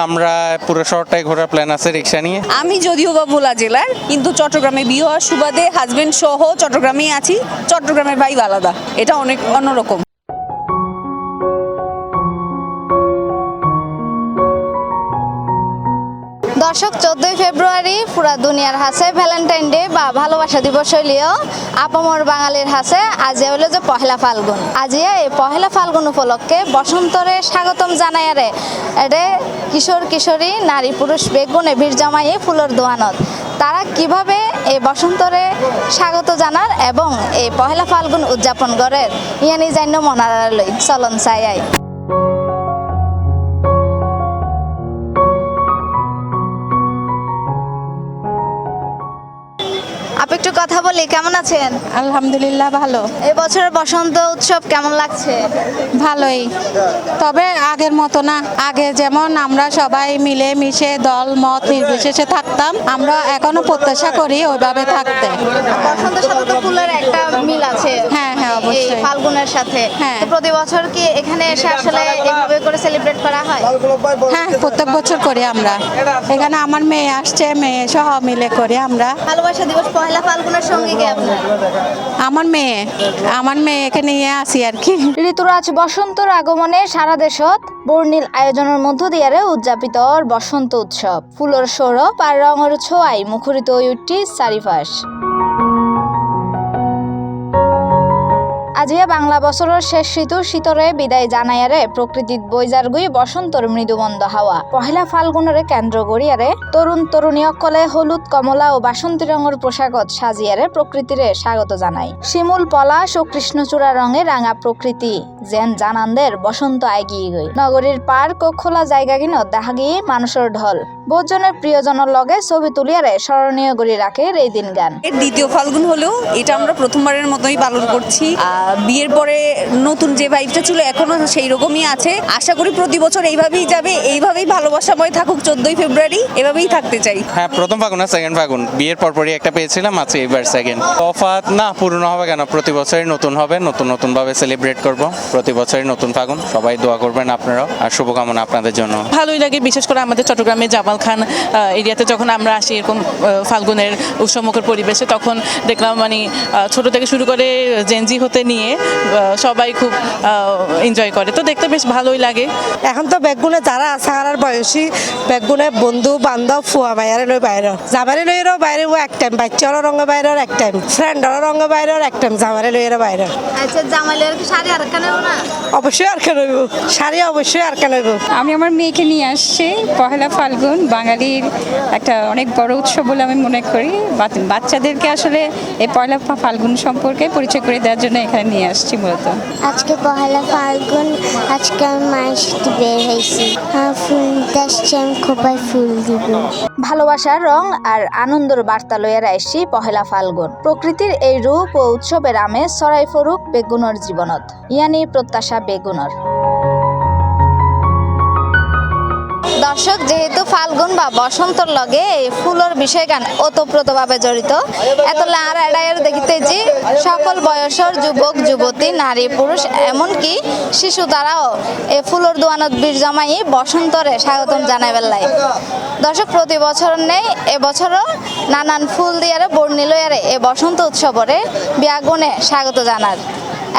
আমরা পুরো শহরটাই ঘোরার প্ল্যান আছে রিক্সা নিয়ে। আমি যদিও বা ভোলা জেলার, কিন্তু চট্টগ্রামে বিয়ে হওয়ার সুবাদে হাজবেন্ড সহ চট্টগ্রামেই আছি। চট্টগ্রামের ভাইব আলাদা, এটা অনেক অন্যরকম। দর্শক, 14 ফেব্রুয়ারি পুরা দুনিয়ার হাসে ভ্যালেন্টাইন ডে বা ভালোবাসা দিবস হইলেও আপামর বাঙালির হাসে আজ হইলো যে পহেলা ফাল্গুন। আজিয়া এই পহেলা ফাল্গুন উপলক্ষে বসন্তরে স্বাগতম জানায়ারে এডে কিশোর কিশোরী নারী পুরুষ বেগুনে ভিড় জমাইয়ে ফুলের দোয়ানত। তারা কিভাবে এই বসন্তরে স্বাগত জানার এবং এই পহেলা ফাল্গুন উদযাপন করে ইয়ানি জান্য মনারালই চলন চাই। আপনি একটু কথা বলি, কেমন আছেন? আলহামদুলিল্লাহ ভালো। এই বছরের বসন্ত উৎসব কেমন লাগছে? ভালোই, তবে আগের মতো না। আগে যেমন আমরা সবাই মিলে মিশে দল মত নির্বিশেষে থাকতাম, আমরা এখনো প্রত্যাশা করি ওইভাবে থাকতে। বসন্তের সাথে তো ফুলের একটা মিল আছে। হ্যাঁ হ্যাঁ, এই অবশ্যই। ফাল্গুনের সাথে। হ্যাঁ। তো প্রতি বছর কি এখানে এসে আসলে এভাবে করে সেলিব্রেট করা হয়? হ্যাঁ, প্রত্যেক বছর করি আমরা। এখানে আমার মেয়ে আসছে, মেয়ে সহ মিলে করি আমরা। ভালোবাসা দিবস পহেলা ফাল্গুনের সঙ্গে কি আপনার? আমার মেয়েকে নিয়ে আসি আর কি। ঋতুরাজ বসন্তর আগমনে সারা দেশত বর্ণিল আয়োজনের মধ্য দিয়ে উদযাপিত বসন্ত উৎসব। ফুলের সৌরভ আর রঙের ছোঁয়ায় মুখরিত হয়ে উঠি চারিপাশ। আজিয়া বাংলা বছরের শেষ ঋতু শীতরে বিদায় জানায়ারে প্রকৃতিত বৈজারগুই বসন্তর মৃদুমন্দ হাওয়া। পহেলা ফাল্গুনের কেন্দ্র গড়িয়ারে তরুণ তরুণী অকলে হলুদ কমলা ও বাসন্তী রঙের পোশাকত সাজিয়ারে প্রকৃতিরে স্বাগত জানায়। শিমুল পলাশ ও কৃষ্ণচূড়া রঙে রাঙা প্রকৃতি যেন জানানদের বসন্ত আগিয়ে গই। নগরীর পার্ক ও খোলা জায়গা কিনত দেখা গিয়ে মানুষের ঢল। বহুজনের প্রিয়জনের লগে ছবি তুলিয়ারে স্মরণীয় গড়ি রাখে এই দিন গান। এর দ্বিতীয় ফাল্গুন হলেও এটা আমরা প্রথমবারের মতোই পালন করছি। বিয়ের পরে নতুন যে ভাইবটা ছিল এখনো সেই রকমই আছে। আশা করি প্রতি বছর এইভাবেই যাবে, এইভাবেই ভালোবাসাময় থাকুক। 14 ফেব্রুয়ারি এভাবেই থাকতে চাই। হ্যাঁ, প্রথম ফাগুন আর সেকেন্ড ফাগুন বিয়ের পরপরই একটা পেয়েছিলাম, আছে এবার সেকেন্ড। তফাৎ না, পুরনো হবে কেন, প্রতি বছরই নতুন হবে, নতুন ভাবে সেলিব্রেট করব। প্রতি বছরই নতুন ফাগুন। সবাই দোয়া করবেন আপনারাও, আর শুভকামনা আপনাদের জন্য। ভালোই লাগে, বিশেষ করে আমাদের চট্টগ্রামে জামাল খান এরিয়াতে যখন আমরা আসি এরকম ফাল্গুনের উৎসবমুখর পরিবেশে, তখন দেখলাম মানে ছোট থেকে শুরু করে জেনজি হতে নিয়ে সবাই খুব এনজয় করে, তো দেখতে বেশ ভালোই লাগে। এখন তো বেগুনে যারা আছে আর বয়সী বেগুনে বন্ধু বান্ধব ফুয়া মায়ারে লই বাইরে যাবারে লইয়েরও বাইরে ও এক টাইম, বাচ্চারও রঙে বাইরের এক টাইম, ফ্রেন্ডেরও রঙে বাইরের এক টাইম, জামারে লইয়েরও বাইরে। আচ্ছা, জামাইলের কি শাড়ি আর কেন না? অবশ্যই আর কেন হইব, শাড়ি অবশ্যই আর কেন হইব। আমি আমার মেয়েকে নিয়ে আসছি। পহেলা ফাল্গুন বাঙালির একটা অনেক বড় উৎসব বলে আমি মনে করি। বাচ্চাদেরকে আসলে এই পহেলা ফাল্গুন সম্পর্কে পরিচয় করে দেওয়ার জন্য এখানে নিয়ে আসছি মূলত। আজকে পহেলা ফাল্গুন, আজকে আমি মায়ের সাথে বের হয়েছি। ফুল আসছে, আমি খোপায় ফুল দিব। ভালোবাসার রং আর আনন্দের বার্তা লইয়া আসছি পহেলা ফাল্গুন। প্রকৃতির এই রূপ ও উৎসবের আমেজ ছড়াই ফরুক বেগুনের জীবনত, ইয়ানি প্রত্যাশা বেগুনের। দর্শক, যেহেতু ফাল্গুন বা বসন্তর লগে এই ফুলের বিষয়গান ওতপ্রোতভাবে জড়িত, এতলে আর এড়াইয়ের দেখিতে যে সকল বয়সের যুবক যুবতী নারী পুরুষ এমনকি শিশু তারাও এই ফুলের দোয়ানত বীর জমাই বসন্তরে স্বাগতম জানাই বেলায়। দর্শক, প্রতি বছর নেই এবছরও নানান ফুল দিয়ারে বর্ণিল এ বসন্ত উৎসবরে বিয়াগুনে স্বাগত জানার।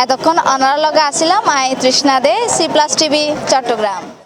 এতক্ষণ অনার লগে আসিলাম আই তৃষ্ণা দে, C+ TV চট্টগ্রাম।